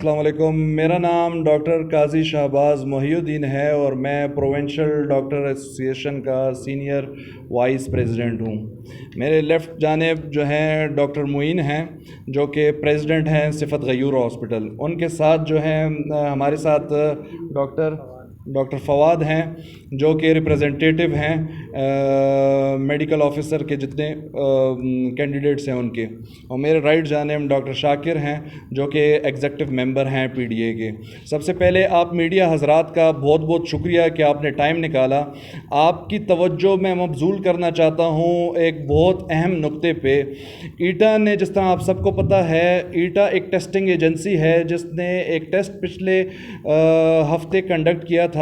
السلام علیکم. میرا نام ڈاکٹر قاضی شہباز محی الدین ہے اور میں پروونشل ڈاکٹر ایسوسیشن کا سینئر وائس پریزیڈنٹ ہوں. میرے لیفٹ جانب جو ہیں ڈاکٹر معین ہیں جو کہ پریزیڈنٹ ہیں صفت غیور ہاسپٹل. ان کے ساتھ جو ہیں ہمارے ساتھ ڈاکٹر فواد ہیں جو کہ ریپریزنٹیٹیو ہیں میڈیکل آفیسر کے جتنے کینڈیڈیٹس ہیں ان کے. اور میرے رائٹ جانب ڈاکٹر شاکر ہیں جو کہ ایگزیکٹو ممبر ہیں پی ڈی اے کے. سب سے پہلے آپ میڈیا حضرات کا بہت بہت شکریہ کہ آپ نے ٹائم نکالا. آپ کی توجہ میں مبذول کرنا چاہتا ہوں ایک بہت اہم نقطے پہ. ایٹا نے، جس طرح آپ سب کو پتہ ہے، ایٹا ایک ٹیسٹنگ ایجنسی ہے جس نے ایک ٹیسٹ پچھلے ہفتے کنڈکٹ کیا تھا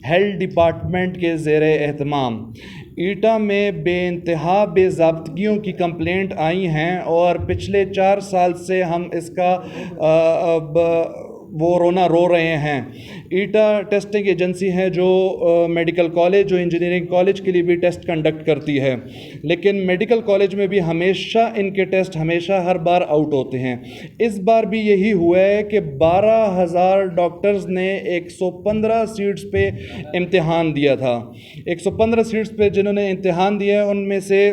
ہیلتھ ڈپارٹمنٹ کے زیر اہتمام. ایٹا میں بے انتہا بے ضابطگیوں کی کمپلینٹ آئی ہیں اور پچھلے 4 سال سے ہم اس کا وہ رونا رو رہے ہیں. ایٹا ٹیسٹنگ ایجنسی ہے جو میڈیکل کالج، جو انجینئرنگ کالج کے لیے بھی ٹیسٹ کنڈکٹ کرتی ہے، لیکن میڈیکل کالج میں بھی ہمیشہ ان کے ٹیسٹ ہمیشہ ہر بار آؤٹ ہوتے ہیں. اس بار بھی یہی ہوا ہے کہ 12,000 ڈاکٹرز نے 115 سیٹس پہ امتحان دیا تھا. 115 سیٹس پہ جنہوں نے امتحان دیا ہے ان میں سے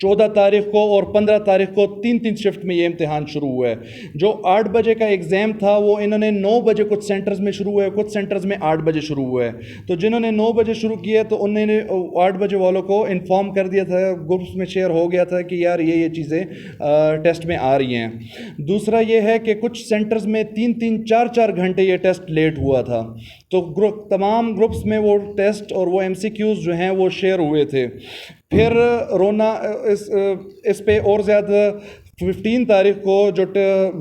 14 تاریخ کو اور 15 تاریخ کو 3 شفٹ میں یہ امتحان شروع ہوا ہے. جو 8 بجے کا ایگزام تھا وہ انہوں نے 9 بجے کچھ سینٹرز میں شروع ہوا ہے، کچھ سینٹرز میں 8 بجے شروع ہوا ہے. تو جنہوں نے 9 بجے شروع کیا تو انہوں نے 8 بجے والوں کو انفارم کر دیا تھا، گروپس میں شیئر ہو گیا تھا کہ یار یہ چیزیں ٹیسٹ میں آ رہی ہیں. دوسرا یہ ہے کہ کچھ سینٹرز میں 3-4 گھنٹے یہ ٹیسٹ لیٹ ہوا تھا. تو تمام گروپس میں وہ ٹیسٹ اور وہ MCQs جو ہیں وہ شیئر ہوئے تھے. پھر رونا اس پہ اور زیادہ 15 تاریخ کو جو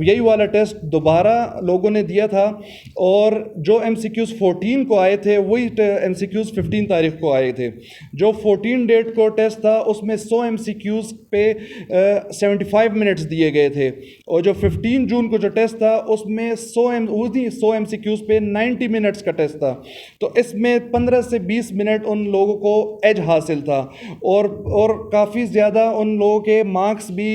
یہی والا ٹیسٹ دوبارہ لوگوں نے دیا تھا اور جو MCQs 14 کو آئے تھے وہی MCQs 15 تاریخ کو آئے تھے. جو 14 ڈیٹ کو ٹیسٹ تھا اس میں 100 MCQs پہ 75 منٹس دیے گئے تھے اور جو 15 جون کو جو ٹیسٹ تھا اس میں 100 MCQs پہ 90 منٹس کا ٹیسٹ تھا. تو اس میں 15 سے 20 منٹ ان لوگوں کو ایج حاصل تھا اور کافی زیادہ ان لوگوں کے مارکس بھی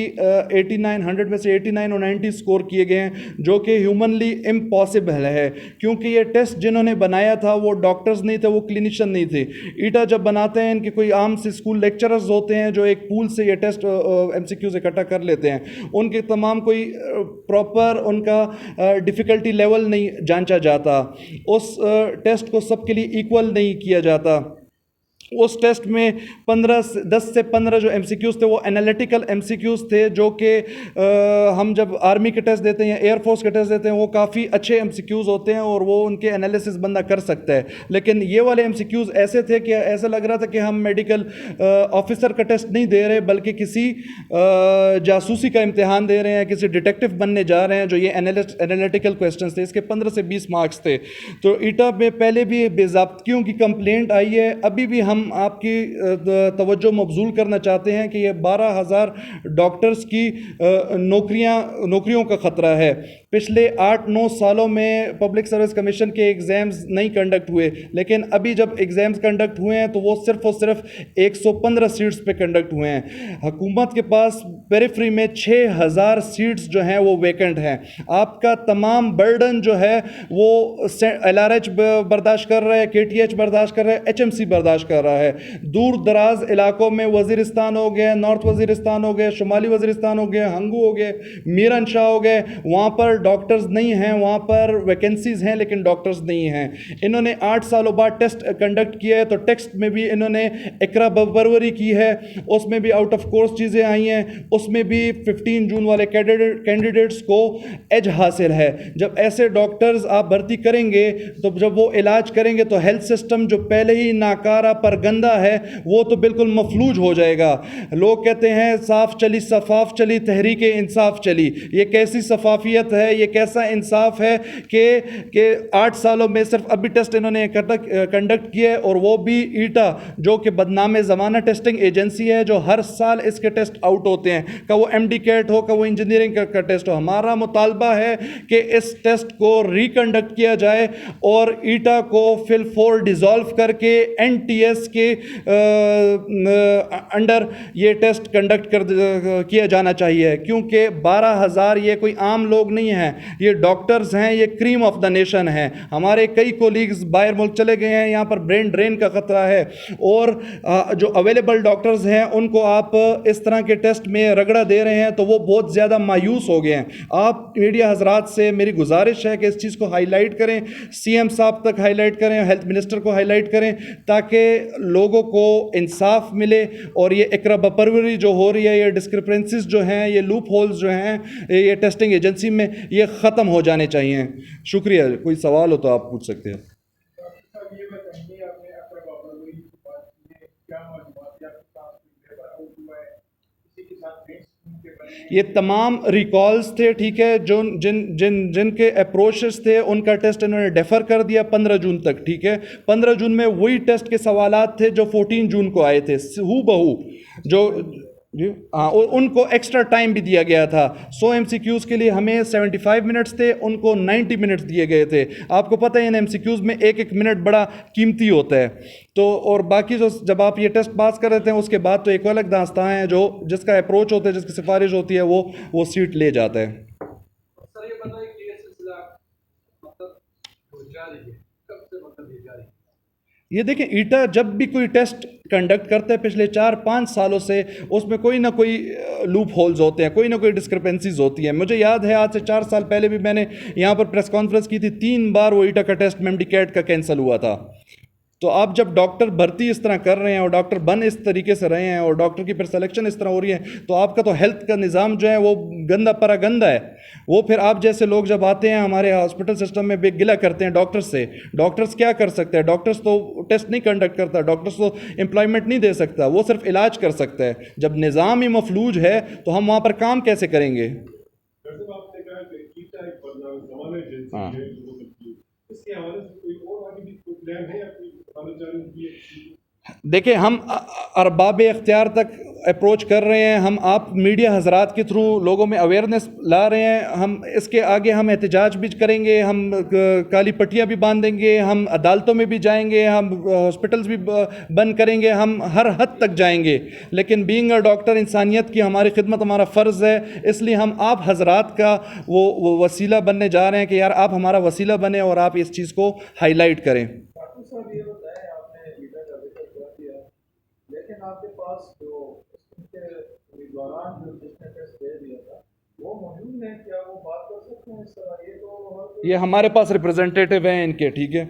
100 میں سے 89 اور 90 سکور کیے گئے ہیں، جو کہ ہیومنلی امپاسبل ہے کیونکہ یہ ٹیسٹ جنہوں نے بنایا تھا وہ ڈاکٹرز نہیں تھے، وہ کلینیشین نہیں تھے. ایٹا جب بناتے ہیں ان کے کوئی عام سے اسکول لیکچررز ہوتے ہیں جو ایک پول سے یہ ٹیسٹ MCQs اکٹھا کر لیتے ہیں. ان کے تمام کوئی پراپر ان کا ڈیفیکلٹی لیول نہیں جانچا جاتا، اس ٹیسٹ کو سب کے لیے ایکول نہیں کیا جاتا. اس ٹیسٹ میں 10 سے 15 جو MCQs تھے وہ انالیٹیکل MCQs تھے جو کہ ہم جب آرمی کے ٹیسٹ دیتے ہیں یا ایئر فورس کے ٹیسٹ دیتے ہیں وہ کافی اچھے MCQs ہوتے ہیں اور وہ ان کے انالیسس بندہ کر سکتا ہے. لیکن یہ والے MCQs ایسے تھے کہ ایسا لگ رہا تھا کہ ہم میڈیکل آفیسر کا ٹیسٹ نہیں دے رہے بلکہ کسی جاسوسی کا امتحان دے رہے ہیں، کسی ڈیٹیکٹیو بننے جا رہے ہیں. جو یہ انالیٹیکل کویسچنس تھے اس کے 15 سے 20 مارکس تھے. تو ایٹا میں پہلے بھی بے ضابطگیوں کی کمپلینٹ آئی ہے. ابھی بھی ہم آپ کی توجہ مبذول کرنا چاہتے ہیں کہ یہ 12,000 ڈاکٹرز کی نوکریوں کا خطرہ ہے. پچھلے 8-9 سالوں میں پبلک سروس کمیشن کے ایگزامز نہیں کنڈکٹ ہوئے، لیکن ابھی جب ایگزامز کنڈکٹ ہوئے ہیں تو وہ صرف اور صرف 115 سیٹس پہ کنڈکٹ ہوئے ہیں. حکومت کے پاس پیریفری میں 6,000 سیٹس جو ہیں وہ ویکنٹ ہیں. آپ کا تمام برڈن جو ہے وہ LRH برداشت کر رہا ہے، KTH برداشت کر رہا ہے، HMC برداشت کر رہا ہے. دور دراز علاقوں میں وزیرستان ہو گئے، نارتھ وزیرستان ہو گئے، شمالی وزیرستان ہو گئے، ہنگو ہو گئے، میرن شاہ ہو گئے، وہاں پر ڈاکٹرز نہیں ہیں، وہاں پر ویکنسیز ہیں لیکن ڈاکٹرز نہیں ہیں. انہوں نے 8 سالوں بعد ٹیسٹ کنڈکٹ کیا ہے تو ٹیسٹ میں بھی انہوں نے اقرا بروری کی ہے، اس میں بھی آؤٹ آف کورس چیزیں آئی ہیں، اس میں بھی 15 جون والے کینڈیڈیٹس کو ایج حاصل ہے. جب ایسے ڈاکٹرز آپ بھرتی کریں گے تو جب وہ علاج کریں گے تو ہیلتھ سسٹم جو پہلے ہی ناکارہ پر گندہ ہے وہ تو بالکل مفلوج ہو جائے گا. لوگ کہتے ہیں صاف چلی شفاف چلی تحریک انصاف چلی. یہ کیسی شفافیت ہے، یہ کیسا انصاف ہے کہ 8 سالوں میں صرف ابھی ٹیسٹ انہوں نے کنڈکٹ کیا ہے اور وہ بھی ایٹا جو کہ بدنام زمانہ ٹیسٹنگ ایجنسی ہے جو ہر سال اس کے ٹیسٹ آؤٹ ہوتے ہیں، کہ وہ MD کیٹ ہو، کہ وہ انجینئرنگ کا ٹیسٹ ہو. ہمارا مطالبہ ہے کہ اس ٹیسٹ کو ریکنڈکٹ کیا جائے اور ایٹا کو فل فور ڈیزالو کر کے NTS ایس کے انڈر یہ ٹیسٹ کنڈکٹ کیا جانا چاہیے، کیونکہ 12,000 یہ کوئی عام لوگ نہیں ہیں، یہ ڈاکٹرز ہیں، یہ کریم آف دا نیشن ہیں. ہمارے کئی کولیگز باہر ملک چلے گئے ہیں، یہاں پر برین ڈرین کا خطرہ ہے، اور جو اویلیبل ڈاکٹرز ہیں ان کو آپ اس طرح کے ٹیسٹ میں رگڑا دے رہے ہیں تو وہ بہت زیادہ مایوس ہو گئے ہیں. آپ میڈیا حضرات سے میری گزارش ہے کہ اس چیز کو ہائی لائٹ کریں، سی ایم صاحب تک ہائی لائٹ کریں، ہیلتھ منسٹر کو ہائی لائٹ کریں، تاکہ لوگوں کو انصاف ملے اور یہ اقرا بپروری جو ہو رہی ہے، یہ ڈسکرپنسیز جو ہیں، یہ لوپ ہولز جو ہیں یہ ٹیسٹنگ ایجنسی میں، یہ ختم ہو جانے چاہیے. شکریہ. کوئی سوال ہو تو آپ پوچھ سکتے ہیں. یہ تمام ریکالز تھے، ٹھیک ہے، جن کے اپروچز تھے ان کا ٹیسٹ انہوں نے ڈیفر کر دیا 15 جون تک، ٹھیک ہے. 15 جون میں وہی ٹیسٹ کے سوالات تھے جو 14 جون کو آئے تھے، ہو بہو جو جی ہاں، ان کو ایکسٹرا ٹائم بھی دیا گیا تھا. 100 MCQs کے لیے ہمیں 75 منٹس تھے، ان کو 90 منٹس دیے گئے تھے. آپ کو پتہ ہے ان MCQs میں ایک ایک منٹ بڑا قیمتی ہوتا ہے. تو اور باقی جو جب آپ یہ ٹیسٹ پاس کر لیتے ہیں اس کے بعد تو ایک الگ داستان ہے، جو جس کا اپروچ ہوتا ہے، جس کی سفارش ہوتی ہے، وہ سیٹ لے جاتا ہے. سر یہ بتائیں کہ یہ سلسلہ مطلب جاری ہے، کب سے مطلب یہ جاری ہے؟ یہ دیکھیں، ایٹا جب بھی کوئی ٹیسٹ کنڈکٹ کرتا ہے پچھلے 4-5 سالوں سے، اس میں کوئی نہ کوئی لوپ ہولز ہوتے ہیں، کوئی نہ کوئی ڈسکرپنسیز ہوتی ہیں. مجھے یاد ہے آج سے 4 سال پہلے بھی میں نے یہاں پر پریس کانفرنس کی تھی، 3 بار وہ ایٹا کا ٹیسٹ میمڈیکیٹ کا کینسل ہوا تھا. تو آپ جب ڈاکٹر بھرتی اس طرح کر رہے ہیں اور ڈاکٹر بن اس طریقے سے رہے ہیں اور ڈاکٹر کی پھر سلیکشن اس طرح ہو رہی ہے، تو آپ کا تو ہیلتھ کا نظام جو ہے وہ گندا پرا گندا ہے. وہ پھر آپ جیسے لوگ جب آتے ہیں ہمارے ہاسپٹل سسٹم میں بے گلا کرتے ہیں ڈاکٹرز سے. ڈاکٹرز کیا کر سکتے ہیں؟ ڈاکٹرز تو ٹیسٹ نہیں کنڈکٹ کرتا، ڈاکٹرز تو امپلائمنٹ نہیں دے سکتا، وہ صرف علاج کر سکتا ہے. جب نظام ہی مفلوج ہے تو ہم وہاں پر کام کیسے کریں گے؟ ہاں، دیکھیں، ہم ارباب اختیار تک اپروچ کر رہے ہیں، ہم آپ میڈیا حضرات کے تھرو لوگوں میں اویئرنیس لا رہے ہیں. ہم اس کے آگے ہم احتجاج بھی کریں گے، ہم کالی پٹیاں بھی باندھیں گے، ہم عدالتوں میں بھی جائیں گے، ہم ہاسپٹلز بھی بند کریں گے، ہم ہر حد تک جائیں گے. لیکن بینگ اے ڈاکٹر، انسانیت کی ہماری خدمت ہمارا فرض ہے، اس لیے ہم آپ حضرات کا وہ وسیلہ بننے جا رہے ہیں کہ یار آپ ہمارا وسیلہ بنیں اور آپ اس چیز کو ہائی لائٹ کریں. لیکن آپ کے پاس جو اس کے دوران جو جس نے ٹیسٹ دے دیا تھا وہ موجود ہے، کیا وہ بات کر سکتے ہیں اس طرح؟ یہ ہمارے پاس ریپرزینٹیٹیو ہیں ان کے، ٹھیک ہے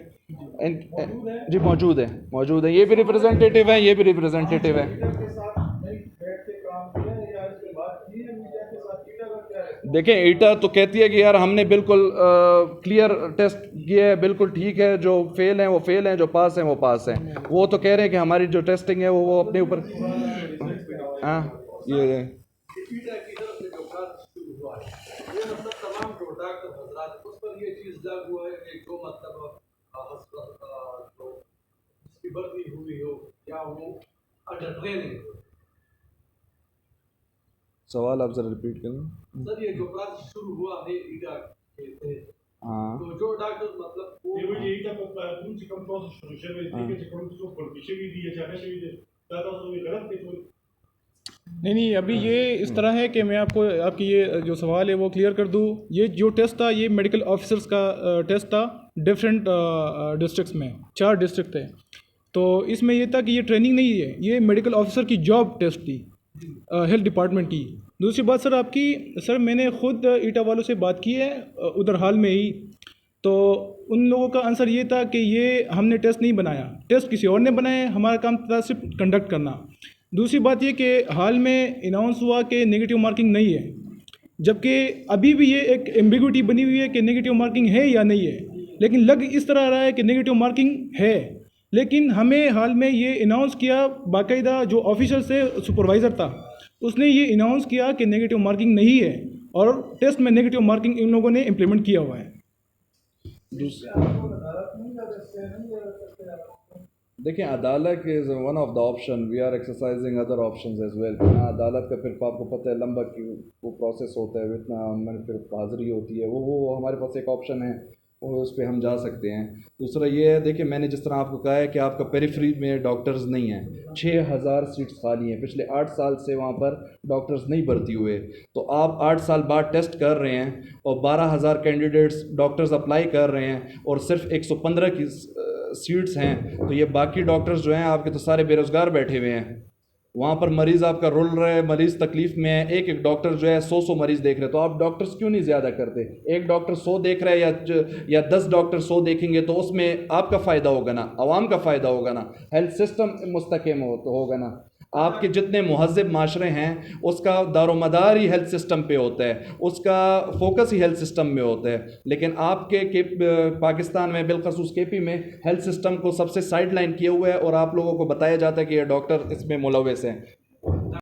جی، موجود ہے، یہ بھی ریپرزینٹیٹیو ہیں، یہ بھی ریپرزینٹیٹیو ہیں. دیکھیں، ایٹا تو کہتی ہے کہ یار ہم نے بالکل کلیئر ٹیسٹ کیا ہے، بالکل ٹھیک ہے، جو فیل ہیں وہ فیل ہیں، جو پاس ہیں وہ پاس ہیں. وہ تو کہہ رہے ہیں کہ ہماری جو ٹیسٹنگ ہے وہ اپنے اوپر. ہاں، یہ تمام جو ڈاکٹر حضرات اس پر یہ چیز لاگو ہے کہ جو مطلب اس کی بھرتی ہوئی ہو یا وہ انڈر ٹریننگ ہو. سوال آپ ذرا ریپیٹ کریں. سر یہ جو پروسیس شروع ہوا ہے ایٹا کے تحت، ہاں، تو جو ڈاکٹر مطلب نہیں، ابھی یہ اس طرح ہے کہ میں آپ کو آپ کی یہ جو سوال ہے وہ کلیئر کر دوں. یہ جو ٹیسٹ تھا یہ میڈیکل آفیسرس کا ٹیسٹ تھا ڈفرینٹ ڈسٹرکٹس میں، 4 ڈسٹرکٹ تھے. تو اس میں یہ تھا کہ یہ ٹریننگ نہیں ہے، یہ میڈیکل آفیسر کی جاب ٹیسٹ تھی ہیلتھ ڈپارٹمنٹ کی. دوسری بات سر آپ کی، سر میں نے خود ایٹا والوں سے بات کی ہے ادھر حال میں ہی، تو ان لوگوں کا آنسر یہ تھا کہ یہ ہم نے ٹیسٹ نہیں بنایا، ٹیسٹ کسی اور نے بنایا، ہمارا کام تھا صرف کنڈکٹ کرنا. دوسری بات یہ کہ حال میں اناؤنس ہوا کہ نگیٹو مارکنگ نہیں ہے، جبکہ ابھی بھی یہ ایک ایمبیگوٹی بنی ہوئی ہے کہ نگیٹو مارکنگ ہے یا نہیں ہے. لیکن لگ اس طرح رہا ہے کہ نگیٹو مارکنگ ہے، لیکن ہمیں حال میں یہ اناؤنس کیا، باقاعدہ جو آفیسر سے سپروائزر تھا اس نے یہ اناؤنس کیا کہ نگیٹو مارکنگ نہیں ہے، اور ٹیسٹ میں نگیٹو مارکنگ ان لوگوں نے امپلیمنٹ کیا ہوا ہے. دیکھیں، عدالت is one of the option, we are exercising other options as well. عدالت کا پھر آپ کو پتہ ہے لمبا وہ پروسیس ہوتا ہے، اتنا پھر حاضری ہوتی ہے، وہ ہمارے پاس ایک آپشن ہے. اور اس پہ ہم جا سکتے ہیں. دوسرا یہ ہے، دیکھیں میں نے جس طرح آپ کو کہا ہے کہ آپ کا پیریفری میں ڈاکٹرز نہیں ہیں، 6000 سیٹس خالی ہیں، پچھلے 8 سال سے وہاں پر ڈاکٹرز نہیں بھرتی ہوئے. تو آپ 8 سال بعد ٹیسٹ کر رہے ہیں اور 12000 کینڈیڈیٹس ڈاکٹرز اپلائی کر رہے ہیں اور صرف 115 کی سیٹس ہیں. تو یہ باقی ڈاکٹرز جو ہیں آپ کے تو سارے بے روزگار بیٹھے ہوئے ہیں. وہاں پر مریض آپ کا رول رہا ہے، مریض تکلیف میں ہے، ایک ڈاکٹر جو ہے 100 مریض دیکھ رہے. تو آپ ڈاکٹرز کیوں نہیں زیادہ کرتے؟ ایک ڈاکٹر 100 دیکھ رہا ہے یا 10 ڈاکٹر 100 دیکھیں گے تو اس میں آپ کا فائدہ ہوگا نا، عوام کا فائدہ ہوگا نا، ہیلتھ سسٹم مستحکم ہوگا نا. آپ کے جتنے مہذب معاشرے ہیں اس کا دار و مدار ہی ہیلتھ سسٹم پہ ہوتا ہے، اس کا فوکس ہی ہیلتھ سسٹم میں ہوتا ہے. لیکن آپ کے پاکستان میں بالخصوص کے پی میں ہیلتھ سسٹم کو سب سے سائڈ لائن کیا ہوا ہے اور آپ لوگوں کو بتایا جاتا ہے کہ یہ ڈاکٹر اس میں ملوث ہیں.